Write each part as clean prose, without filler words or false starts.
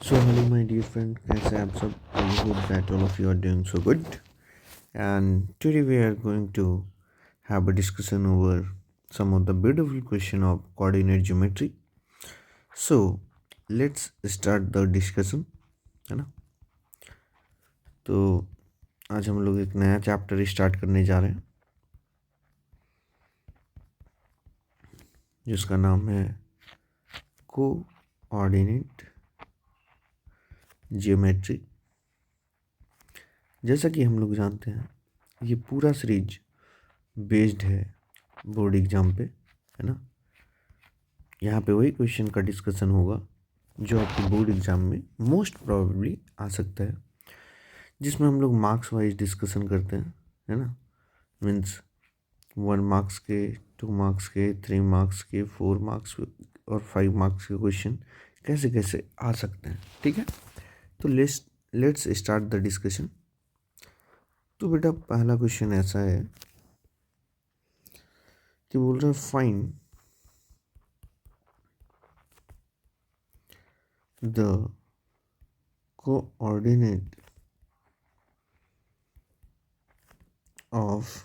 So hello my dear friend, कैसे हैं आप सब? I hope that all of you are doing so good. And today we are going to have a discussion over some of the beautiful question of coordinate geometry. So let's start the discussion, है ना? तो आज हम लोग एक नया chapter start करने जा रहे हैं जिसका नाम है कोऑर्डिनेट जियोमेट्री। जैसा कि हम लोग जानते हैं ये पूरा सीरीज बेस्ड है बोर्ड एग्जाम पे, है ना। यहाँ पे वही क्वेश्चन का डिस्कशन होगा जो आपके बोर्ड एग्जाम में मोस्ट प्रोबेबली आ सकता है, जिसमें हम लोग मार्क्स वाइज डिस्कशन करते हैं, है ना। मीन्स 1 मार्क्स के, 2 मार्क्स के, 3 मार्क्स के, 4 मार्क्स और 5 मार्क्स के क्वेश्चन कैसे कैसे आ सकते हैं, ठीक है। तो लेट्स स्टार्ट द डिस्कशन। तो बेटा पहला क्वेश्चन ऐसा है कि बोल रहा है find the coordinate of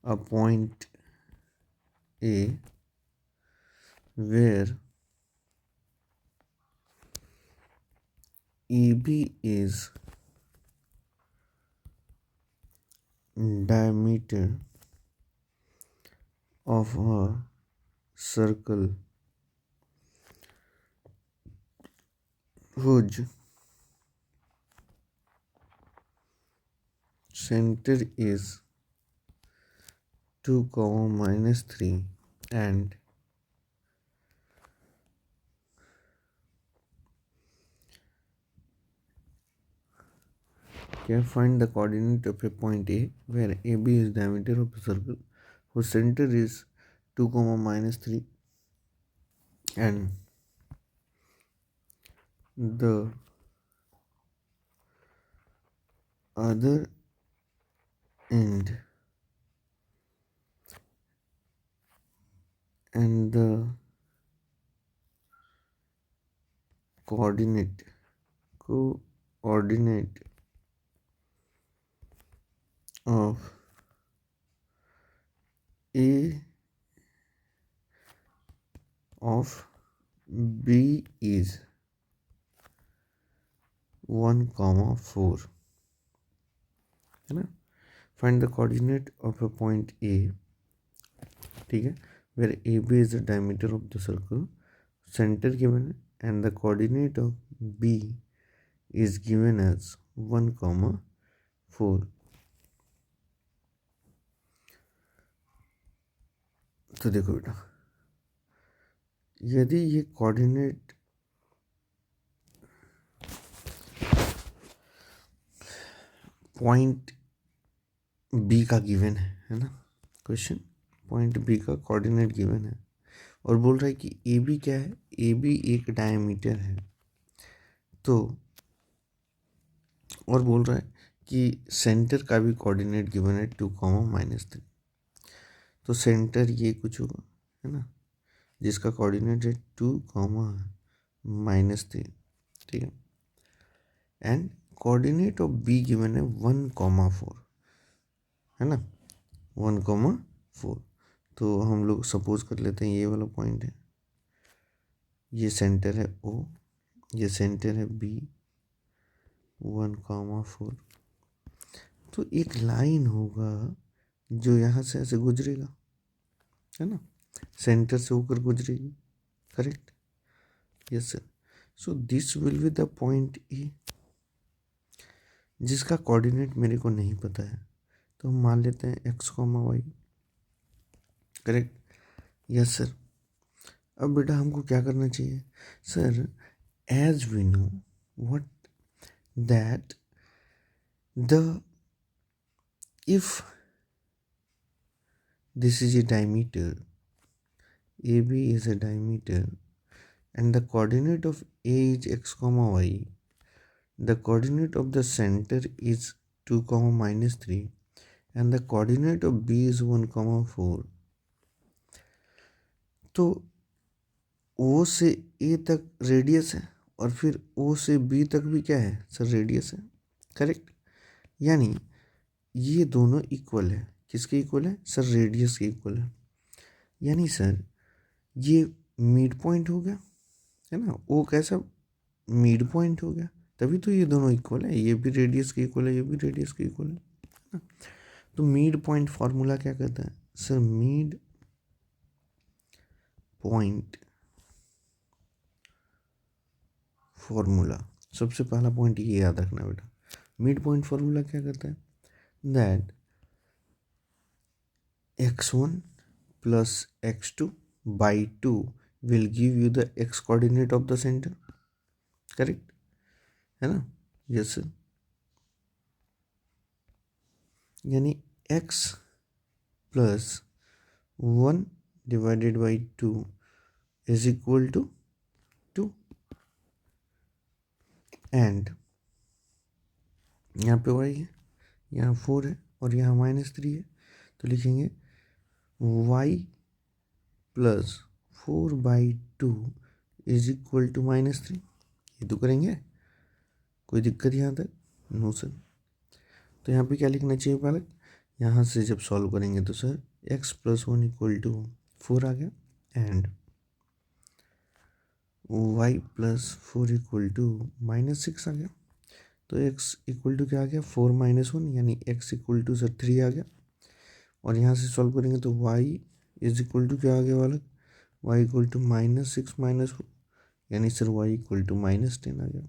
a point A where EB is diameter of a circle whose center is 2, 3 and can find the coordinate of a point A where AB is diameter of a circle whose center is 2, 3 and the other end and the coordinate of A of B is 1, 4, है ना। Find the coordinate of a point A, ठीक है, where A B is the diameter of the circle, centre given है and the coordinate of B is given as 1, 4। तो देखो बेटा, यदि ये कोऑर्डिनेट पॉइंट बी का गिवन है ना, क्वेश्चन पॉइंट बी का कोऑर्डिनेट गिवन है और बोल रहा है कि ए बी क्या है, ए बी एक डायमीटर है। तो और बोल रहा है कि सेंटर का भी कोऑर्डिनेट गिवन है 2, -3। तो सेंटर ये कुछ होगा, है ना, जिसका कोऑर्डिनेट है 2, -3, ठीक है। And coordinate of be given है 1, 4, है ना, 1, 4। तो हम लोग सपोज कर लेते हैं ये वाला पॉइंट है, ये सेंटर है ओ, ये सेंटर है बी, 1, 4। तो एक लाइन होगा जो यहाँ से ऐसे गुजरेगा, है ना, सेंटर से होकर गुजरेगी, correct, yes sir. So this will be the point A, जिसका कोऑर्डिनेट मेरे को नहीं पता है, तो हम मान लेते हैं x, y, correct, yes sir. अब बेटा हमको क्या करना चाहिए sir, as we know what that the if this is a diameter, AB is a diameter and the coordinate of A is x, y, the coordinate of the center is 2, -3 and the coordinate of B is 1, 4। तो O से A तक radius है और फिर ओ से B तक भी क्या है सर, रेडियस है, करेक्ट। यानी ये दोनों इक्वल है, किसके इक्वल है सर, रेडियस के इक्वल है। यानी सर ये मिड पॉइंट हो गया, है ना, ओ कैसा मिड पॉइंट हो गया, तभी तो ये दोनों इक्वल है, ये भी रेडियस के इक्वल है, ये भी रेडियस के इक्वल है ना। तो मिड पॉइंट फार्मूला क्या कहता है सर, मिड पॉइंट फार्मूला, सबसे पहला पॉइंट ये याद रखना बेटा, मिड पॉइंट फार्मूला क्या कहता है, that x1 plus x2 by 2 will give you the x coordinate of the center, correct है ना, यस सर। यानी x plus 1 divided by 2 is equal to 2, and यहाँ पे y है, यहाँ 4 है और यहाँ -3 है, तो लिखेंगे y plus 4/2 is equal to -3। ये तो करेंगे, कोई दिक्कत यहाँ तक, नो सर। तो यहाँ पे क्या लिखना चाहिए बालक, यहाँ से जब सॉल्व करेंगे तो sir x plus 1 equal to 4 आ गया, and y plus 4 equal to -6 आ गया। तो x इक्वल टू क्या आ गया, 4 - 1, यानी x इक्वल टू सर 3 आ गया। और यहाँ से सॉल्व करेंगे तो y इज इक्वल टू क्या आ गया बालक, y इक्वल टू -6 - 4, यानी सर y इक्वल टू -10 आ गया।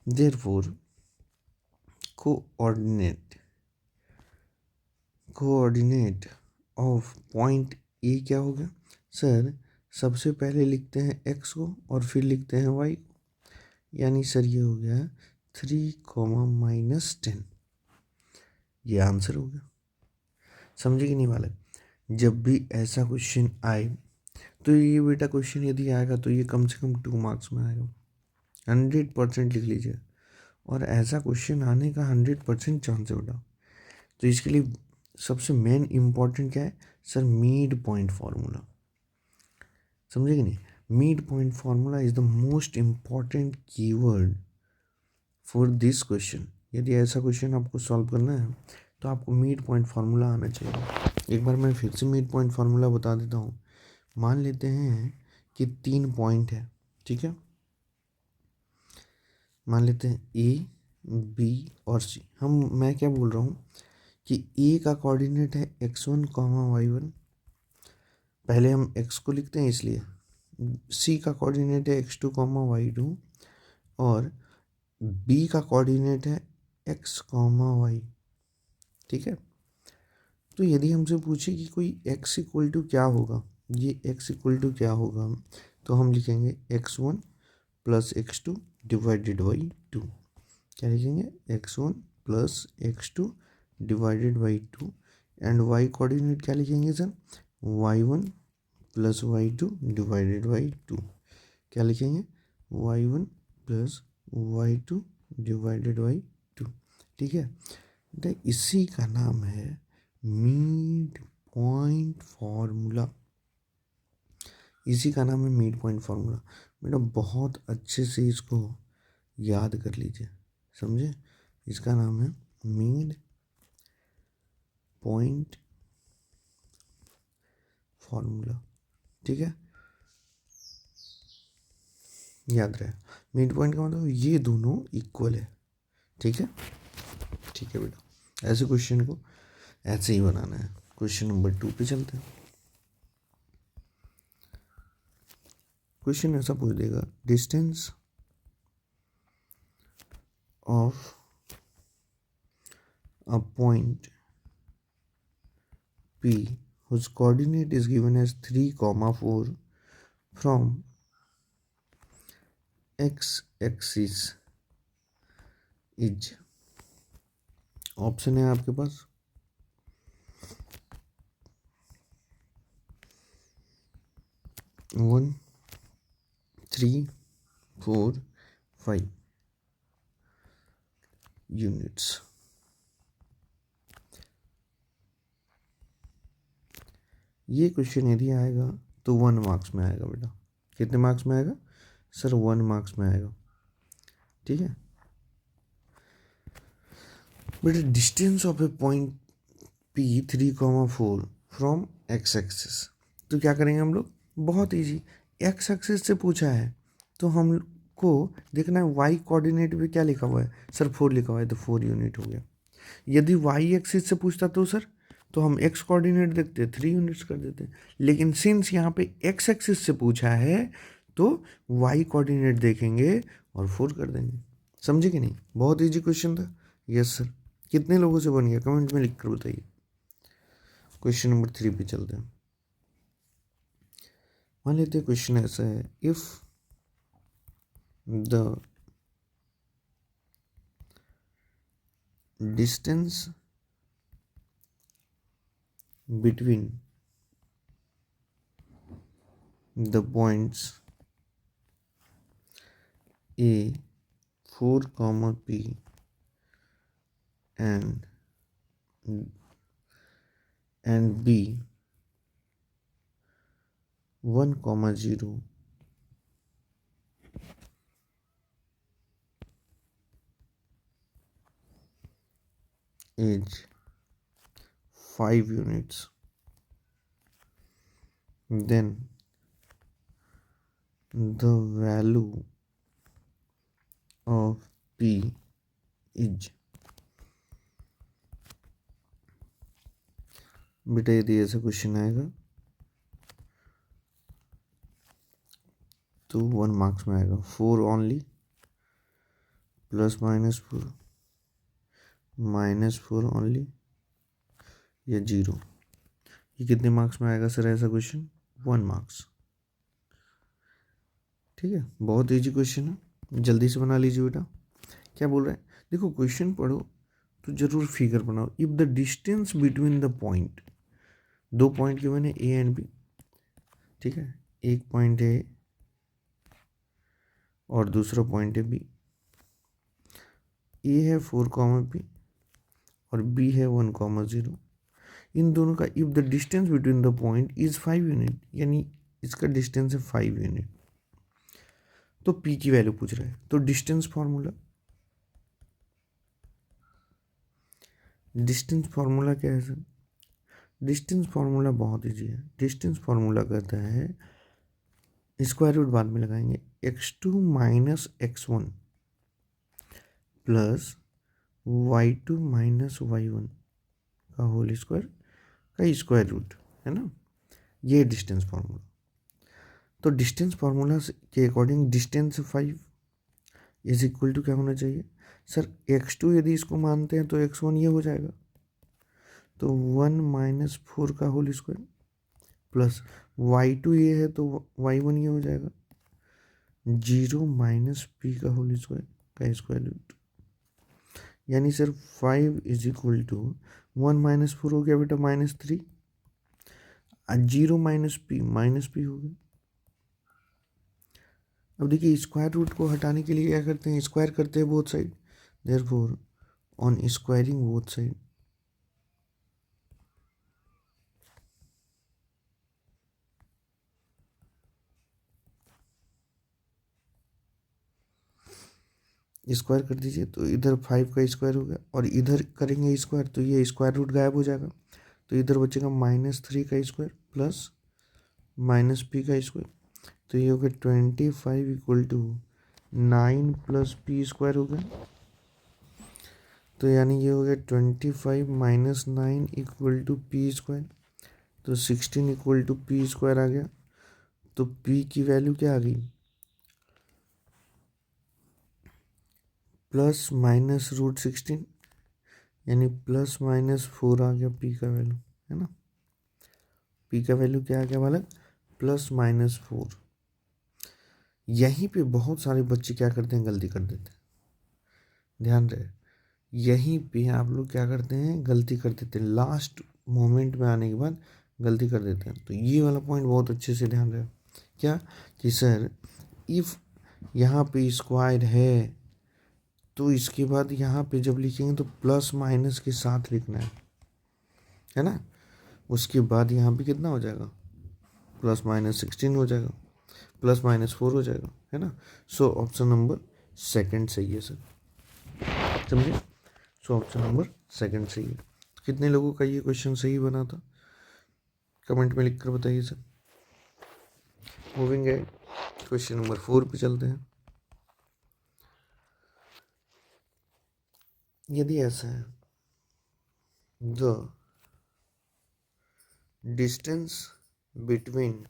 Therefore coordinate of point A क्या होगा सर, सबसे पहले लिखते हैं x को और फिर लिखते हैं y को, यानी सर ये हो गया 3, -10, ये आंसर हो गया। समझे कि नहीं बालक, जब भी ऐसा क्वेश्चन आए तो ये बेटा क्वेश्चन यदि आएगा तो ये कम से कम 2 मार्क्स में आएगा, 100% लिख लीजिए, और ऐसा क्वेश्चन आने का 100% चांस है बेटा। तो इसके लिए सबसे मेन इम्पॉर्टेंट क्या है सर, मिड पॉइंट फार्मूला, समझे कि नहीं। Mid point formula is the most important keyword for this question. यदि ऐसा क्वेश्चन आपको सॉल्व करना है तो आपको मिड पॉइंट फार्मूला आना चाहिए। एक बार मैं फिर से मिड पॉइंट फार्मूला बता देता हूँ। मान लेते हैं कि 3 पॉइंट है, ठीक है, मान लेते हैं ए, बी और सी। मैं क्या बोल रहा हूँ कि ए का कोऑर्डिनेट है x1, y1, पहले हम x को लिखते हैं इसलिए। सी का कोऑर्डिनेट है x2, y2, और बी का कोऑर्डिनेट है x, y, ठीक है। तो यदि हमसे पूछे कि कोई x इक्वल टू क्या होगा, ये x इक्वल टू क्या होगा, तो हम लिखेंगे x1 plus x2 divided by 2। क्या लिखेंगे, x1 plus x2 divided by 2, and y coordinate क्या लिखेंगे sir, y1 plus y2 divided by 2। क्या लिखेंगे, y1 plus y2 divided by 2, ठीक है। तो इसी का नाम है मिड पॉइंट फार्मूला, इसी का नाम है मिड पॉइंट फार्मूला। बेटा बहुत अच्छे से इसको याद कर लीजिए, समझे। इसका नाम है मिड पॉइंट फार्मूला, ठीक है, याद रहे। मिड पॉइंट का मतलब ये दोनों इक्वल है, ठीक है, ठीक है बेटा। ऐसे क्वेश्चन को ऐसे ही बनाना है। क्वेश्चन नंबर 2 पे चलते हैं। क्वेश्चन ऐसा पूछ देगा, distance of a point P whose coordinate is given as 3, 4 from x axis is, option है आपके पास 1, 3, 4, 5 यूनिट्स। ये क्वेश्चन यदि आएगा तो 1 मार्क्स में आएगा बेटा। कितने मार्क्स में आएगा सर 1 मार्क्स में आएगा। ठीक है बेटा, distance of A point P3,4 from x axis. तो क्या करेंगे हम लोग, बहुत इजी, एक्स एक्सिस से पूछा है तो हमको देखना है वाई कोऑर्डिनेट पे क्या लिखा हुआ है। सर 4 लिखा हुआ है तो 4 यूनिट हो गया। यदि वाई एक्सिस से पूछता तो सर, तो हम एक्स कोऑर्डिनेट देखते 3 यूनिट्स कर देते। लेकिन सिंस यहाँ पे एक्स एक्सिस से पूछा है तो वाई कोऑर्डिनेट देखेंगे और 4 कर देंगे। समझे कि नहीं? बहुत इजी क्वेश्चन था। Yes sir. कितने लोगों से बन गया कमेंट में लिख कर बताइए। क्वेश्चन नंबर 3 पे चलते हैं। मान लेते हैं क्वेश्चन ऐसा है, if the distance between the points A4, P and B 1, 0 is 5 units, then the value of P is, बेटा यदि ऐसा क्वेश्चन आएगा तो 1 मार्क्स में आएगा। 4 ओनली, प्लस माइनस 4, -4 ओनली, या 0। ये कितने मार्क्स में आएगा सर ऐसा क्वेश्चन? 1 मार्क्स। ठीक है, बहुत इजी क्वेश्चन है, जल्दी से बना लीजिए बेटा। क्या बोल रहे हैं, देखो क्वेश्चन पढ़ो तो जरूर फिगर बनाओ। If the distance between the point, 2 point के मैंने ए एंड बी। ठीक है, एक पॉइंट है और दूसरा पॉइंट है बी। ए है 4, P और बी है 1, 0। इन दोनों का if the distance between the point is 5 unit, यानी इसका डिस्टेंस है 5 यूनिट, तो पी की वैल्यू पूछ रहा है। तो डिस्टेंस फार्मूला क्या है सर? डिस्टेंस फार्मूला बहुत ईजी है। डिस्टेंस फार्मूला कहता है, स्क्वायर रूट बाद में लगाएंगे, x2 minus x1 plus y2 minus y1 का होल स्क्वायर का स्क्वायर रूट, है ना। ये डिस्टेंस फार्मूला। तो डिस्टेंस फार्मूला के according distance 5 is equal to क्या होना चाहिए सर? x2 यदि इसको मानते हैं तो x1 ये हो जाएगा, तो 1 माइनस 4 का होल स्क्वायर प्लस y2 ये है तो y1 ये हो जाएगा, 0 माइनस p का होल स्क्वायर का स्क्वायर रूट। यानी sir 5 is equal to 1 minus 4 हो गया बेटा -3, 0 माइनस p हो गया। अब देखिए स्क्वायर रूट को हटाने के लिए क्या करते हैं, स्क्वायर करते हैं both side, therefore on squaring both side square कर दीजिए, तो इधर 5 का स्क्वायर हो गया और इधर करेंगे स्क्वायर तो ये स्क्वायर रूट गायब हो जाएगा, तो इधर बचेगा -3 का स्क्वायर प्लस -p का स्क्वायर, तो ये हो गया 25 equal to 9 plus p square हो गया। तो यानी ये हो गया 25 minus 9 equal to p square, तो 16 इक्वल टू p स्क्वायर आ गया। तो p की वैल्यू क्या आ गई, प्लस माइनस √16, यानी प्लस -4 आ गया p का वैल्यू, है ना। p का वैल्यू क्या आ गया बालक, प्लस -4। यहीं पे बहुत सारे बच्चे क्या करते हैं, गलती कर देते हैं। ध्यान रहे, यहीं पे आप लोग क्या करते हैं, गलती कर देते हैं, लास्ट मोमेंट में आने के बाद गलती कर देते हैं। तो ये वाला पॉइंट बहुत अच्छे से ध्यान रहे, क्या कि सर इफ़ यहाँ पे स्क्वायर है तो इसके बाद यहाँ पे जब लिखेंगे तो प्लस माइनस के साथ लिखना है ना। उसके बाद यहाँ पे कितना हो जाएगा, +-16 हो जाएगा, +-4 हो जाएगा, है ना। सो ऑप्शन नंबर सेकंड सही है सर, समझे। सो ऑप्शन नंबर सेकंड सही है। कितने लोगों का ये क्वेश्चन सही बना था कमेंट में लिखकर बताइए सर। मूविंग है, क्वेश्चन नंबर 4 पे चलते हैं। यदि ऐसा है, the distance between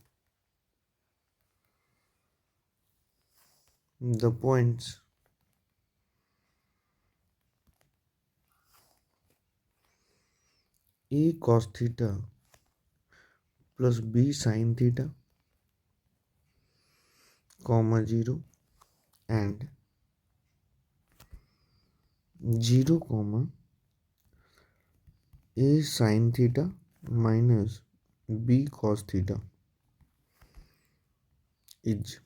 the points a cos theta plus b sin theta, comma 0 and 0, comma a sin theta minus b cos theta is,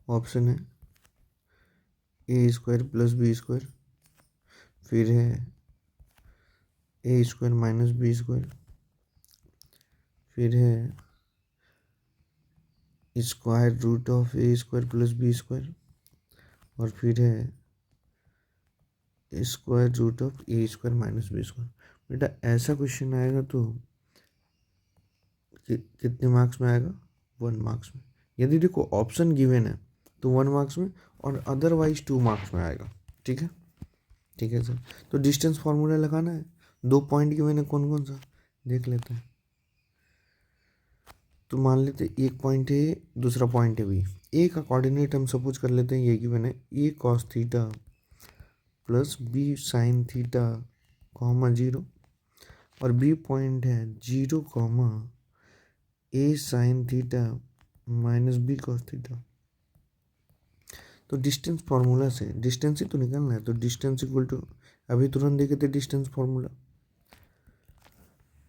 option है a square plus B square, फिर है a square minus b square, फिर है square root of A square plus B square, और फिर है square root of A square minus b square. बेटा ऐसा क्वेश्चन आएगा तो कितने मार्क्स में आएगा? 1 मार्क्स में। यदि देखो ऑप्शन गिवन है तो 1 मार्क्स में, और अदरवाइज 2 मार्क्स में आएगा। ठीक है, ठीक है सर। तो डिस्टेंस फार्मूला लगाना है, 2 पॉइंट गिवन है, कौन कौन सा देख लेते हैं। तो मान लेते हैं एक पॉइंट है, दूसरा पॉइंट है बी। ए का कोऑर्डिनेट हम सपोज कर लेते हैं ये गिवन है A cos theta plus B sine theta comma 0, और बी पॉइंट है 0 comma A sine theta minus B cos theta. तो डिस्टेंस फार्मूला से डिस्टेंस ही तो निकालना है, तो डिस्टेंस इक्वल टू, अभी तुरंत देखे थे डिस्टेंस फार्मूला,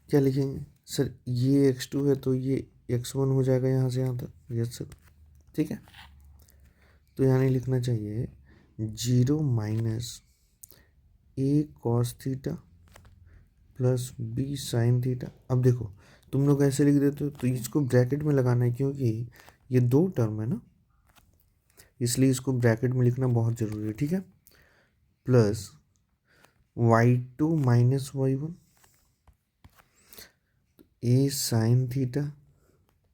क्या लिखेंगे सर? ये x2 है तो ये x1 हो जाएगा यहाँ से यहाँ तक। यस सर, ठीक है। तो यानी लिखना चाहिए 0 minus A cos theta plus B sine theta. अब देखो तुम लोग ऐसे लिख देते हो तो इसको ब्रैकेट में लगाना है, क्योंकि ये 2 टर्म है ना, इसलिए इसको ब्रैकेट में लिखना बहुत ज़रूरी है। ठीक है, plus y2 minus y1 A sine theta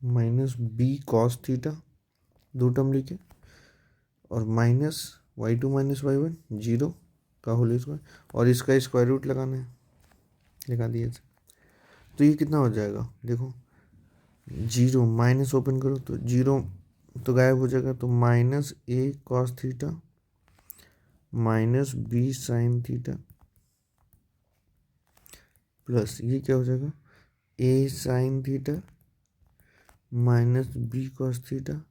minus B cos theta, 2 term लिखे, और माइनस y2 माइनस y1 0 का होल स्क्वायर, और इसका स्क्वायर रूट लगाना है, लगा दिए। तो ये कितना हो जाएगा देखो, 0 माइनस ओपन करो तो 0 तो गायब हो जाएगा, तो minus A cos theta minus B sine theta plus ये क्या हो जाएगा A sine theta minus B cos theta,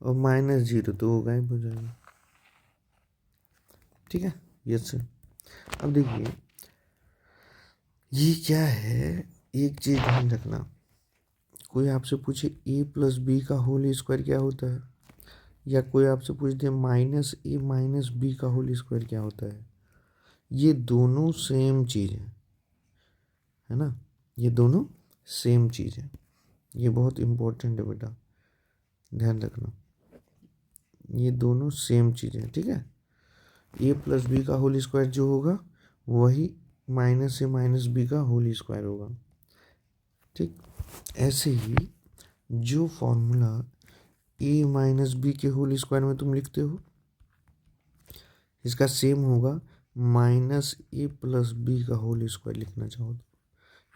और माइनस 0 तो वो गायब हो जाएगा। ठीक है, यस सर। अब देखिए ये क्या है, एक चीज़ ध्यान रखना, कोई आपसे पूछे ए प्लस बी का होल स्क्वायर क्या होता है, या कोई आपसे पूछ दे माइनस ए माइनस बी का होल स्क्वायर क्या होता है, ये दोनों सेम चीज़ है ना, ये दोनों सेम चीज़ है। ये बहुत इम्पोर्टेंट है बेटा, ध्यान रखना, ये दोनों सेम चीज़ है। ठीक है, ए प्लस बी का होल स्क्वायर जो होगा वही माइनस ए माइनस बी का होल स्क्वायर होगा। ठीक, ऐसे ही जो फॉर्मूला ए माइनस बी के होल स्क्वायर में तुम लिखते हो, इसका सेम होगा माइनस ए प्लस बी का होल स्क्वायर लिखना चाहो तो,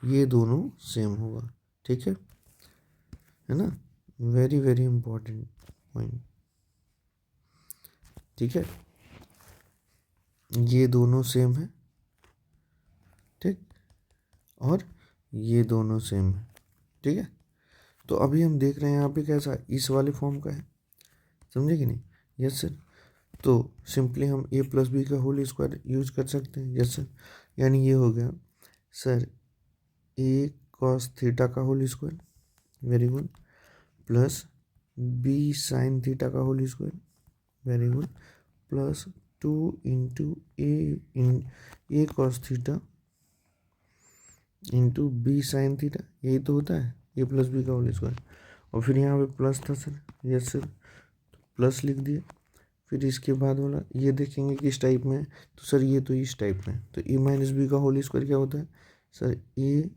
ये दोनों सेम होगा। ठीक है ना, वेरी वेरी इंपॉर्टेंट पॉइंट। ठीक है, ये दोनों सेम है, ठीक, और ये दोनों सेम है। ठीक है, तो अभी हम देख रहे हैं यहाँ पे कैसा इस वाले फॉर्म का है, समझे कि नहीं? Yes sir. तो सिंपली हम ए प्लस बी का होल स्क्वायर यूज कर सकते हैं। यस सर, यानी ये हो गया सर ए कॉस थीटा का whole square, very good, plus B sine theta का whole square, very good, plus 2 into A cos theta into B sine theta, यही तो होता है ए प्लस बी का होल स्क्वायर। और फिर यहाँ पे प्लस था सर, यस सर, तो प्लस लिख दिए। फिर इसके बाद वाला ये देखेंगे किस टाइप में है, तो सर ये तो इस टाइप में है, तो ए माइनस बी का होल स्क्वायर क्या होता है sir, A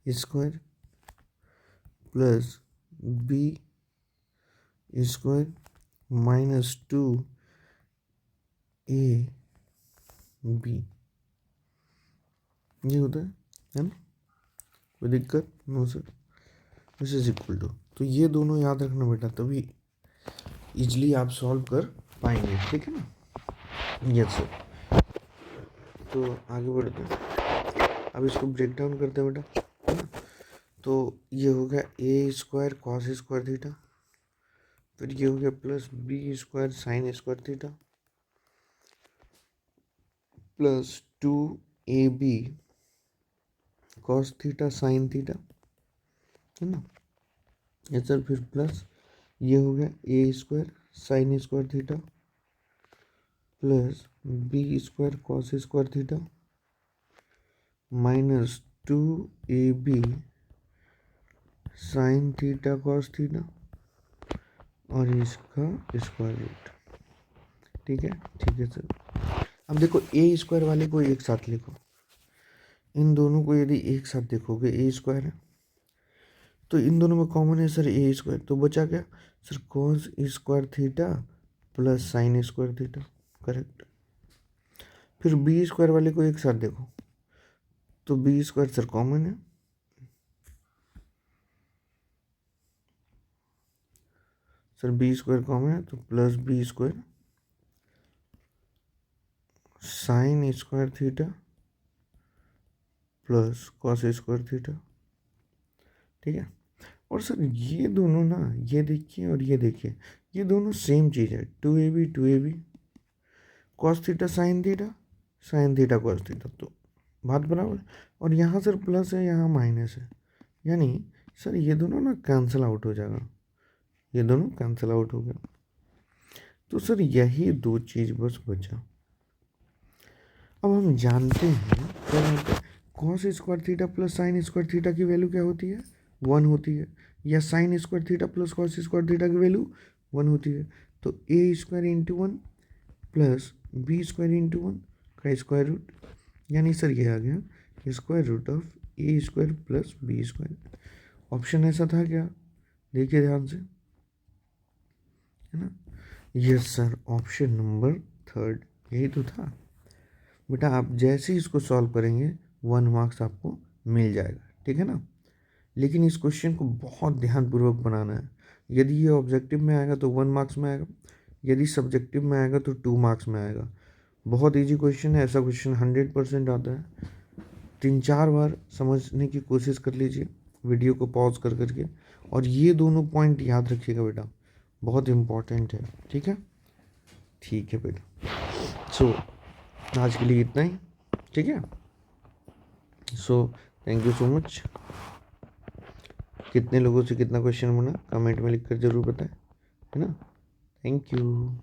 square plus B square minus 2 AB, ये होता है ना, कोई दिक्कत no sir, this is equal to, तो ये दोनों याद रखना बेटा, तभी इजली आप सॉल्व कर पाएंगे, ठीक है ना। यस सर, तो आगे बढ़ते हैं, अब इसको ब्रेक डाउन करते हैं बेटा, है ना। तो ये हो गया A square cos square theta, फिर ये हो गया plus B square sine square theta plus 2AB cos theta sine theta, है ना। ये सर फिर प्लस ये हो गया A square sine square theta plus B square cos square theta minus 2AB sine theta cos theta और इसका square root, ठीक है सर। अब देखो ए स्क्वायर वाले को एक साथ लिखो, इन दोनों को यदि एक साथ देखोगे ए स्क्वायर है तो इन दोनों में कॉमन है सर ए स्क्वायर, तो बचा क्या sir cos square theta plus sine square theta, correct. फिर बी स्क्वायर वाले को एक साथ देखो, तो बी स्क्वायर सर कॉमन है, सर बी स्क्वायर कॉमन है तो plus B square sine square theta plus cos square theta, ठीक है। और सर ये दोनों ना, ये देखिए और ये देखिए, ये दोनों सेम चीज़ है, 2AB cos theta sine theta cos theta, तो बात बराबर है। और यहाँ सर प्लस है, यहाँ माइनस है, यानी सर ये दोनों ना कैंसिल आउट हो जाएगा, ये दोनों कैंसिल आउट हो गया, तो सर यही दो चीज़ बस बचा। अब हम जानते हैं क्या जानते हैं, cos square theta plus sine square theta की वैल्यू क्या होती है 1 होती है, या sine square theta plus cos square theta की वैल्यू 1 होती है, तो A square into 1 plus B square into 1 का स्क्वायर रूट, यानी सर ये आ गया square root of A square plus B square. Option ऐसा था क्या, देखिए ध्यान से, है ना। यस सर, ऑप्शन नंबर 3 यही तो था बेटा। आप जैसे ही इसको सॉल्व करेंगे 1 मार्क्स आपको मिल जाएगा, ठीक है ना। लेकिन इस क्वेश्चन को बहुत ध्यानपूर्वक बनाना है, यदि ये ऑब्जेक्टिव में आएगा तो 1 मार्क्स में आएगा, यदि सब्जेक्टिव में आएगा तो 2 मार्क्स में आएगा। बहुत इजी क्वेश्चन है, ऐसा क्वेश्चन 100% आता है। 3-4 बार समझने की कोशिश कर लीजिए वीडियो को पॉज कर करके, और ये दोनों पॉइंट याद रखिएगा बेटा, बहुत इम्पॉर्टेंट है, ठीक है बेटा। सो आज के लिए इतना ही, ठीक है। So thank you so much. कितने लोगों से कितना क्वेश्चन बना कमेंट में लिखकर ज़रूर बताएं, है ना। Thank you.